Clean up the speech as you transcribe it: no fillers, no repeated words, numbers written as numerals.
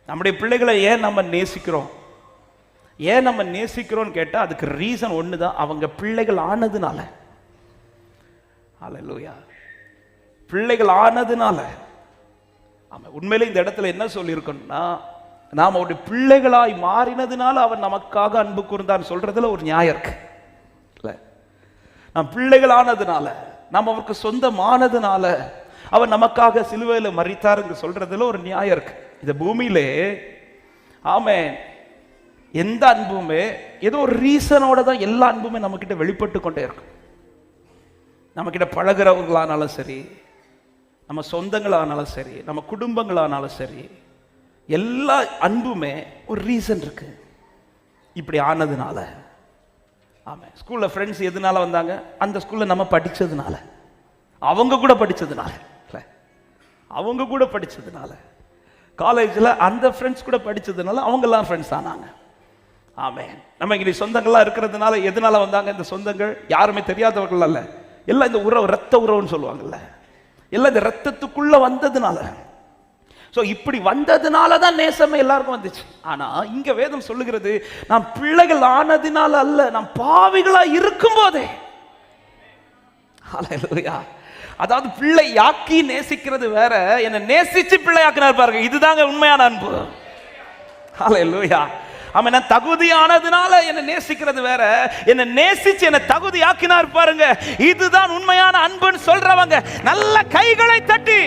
நம்முடைய பிள்ளைகளை ஏன் நம்ம நேசிக்கிறோம்? ஏன் நம்ம நேசிக்கிறோம்னு கேட்டால் அதுக்கு ரீசன் ஒன்று தான், அவங்க பிள்ளைகள் ஆனதுனால. ஹல்லேலூயா. பிள்ளைகள் ஆனதுனால. ஆமாம், உண்மையிலே இந்த இடத்துல என்ன சொல்லியிருக்கோம்னா, நாம் அவருடைய பிள்ளைகளாய் மாறினதுனால அவன் நமக்காக அன்பு கூர்ந்தான்னு சொல்றதுல ஒரு நியாயம் இருக்கு இல்லை? நாம் பிள்ளைகள் ஆனதுனால, நாம் அவருக்கு சொந்தமானதுனால அவன் நமக்காக சிலுவையில் மரித்தாருங்க சொல்றதுல ஒரு நியாயம் இருக்கு. இந்த பூமியிலே ஆமென், எந்த அன்புமே ஏதோ ஒரு ரீசனோட தான் எல்லா அன்புமே நம்ம கிட்ட வெளிப்பட்டு கொண்டே இருக்கும். நம்ம கிட்ட பழகிறவர்களானாலும் சரி, நம்ம சொந்தங்களானாலும் சரி, நம்ம குடும்பங்களானாலும் சரி, எல்லா அன்புமே ஒரு ரீசன் இருக்கு. இப்படி ஆனதுனால. ஆமாம், ஸ்கூல்ல ஃப்ரெண்ட்ஸ் எதனால வந்தாங்க? அந்த ஸ்கூல்ல நம்ம படிச்சதுனால, அவங்க கூட படிச்சதுனால இல்லை, அவங்க கூட படிச்சதுனால. காலேஜில் அந்த ஃப்ரெண்ட்ஸ் கூட படிச்சதுனால அவங்கெல்லாம் ஃப்ரெண்ட்ஸ் ஆனாங்க. ஆமென். நம்ம இங்கே சொந்தங்கள்லாம் இருக்கிறதுனால எதனால வந்தாங்க? இந்த சொந்தங்கள் யாருமே தெரியாதவர்கள் அல்ல, எல்லாம் இந்த உறவு, ரத்த உறவுன்னு சொல்லுவாங்கல்ல, எல்லாம் இந்த ரத்தத்துக்குள்ள வந்ததுனால. ஸோ இப்படி வந்ததுனால தான் நேசமே எல்லாருக்கும் வந்துச்சு. ஆனா இங்க வேதம் சொல்லுகிறது, நாம் பிள்ளைகள் ஆனதுனால அல்ல, நாம் பாவிகளா இருக்கும் போதே. ஹல்லேலூயா. அதாவது பிள்ளை யாக்கி நேசிக்கிறது வேற, என்னை நேசிச்சு பிள்ளை ஆக்கினார் பாருங்க, இதுதாங்க உண்மையான அன்பு. ஹல்லேலூயா. ஆமென். நான் தகுதியானதுனால என்னை நேசிக்கிறது வேற, என்னை நேசிச்சு என்னை தகுதி ஆக்கினார் பாருங்க, இதுதான் உண்மையான அன்புன்னு சொல்றவங்க நல்ல கைகளை தட்டி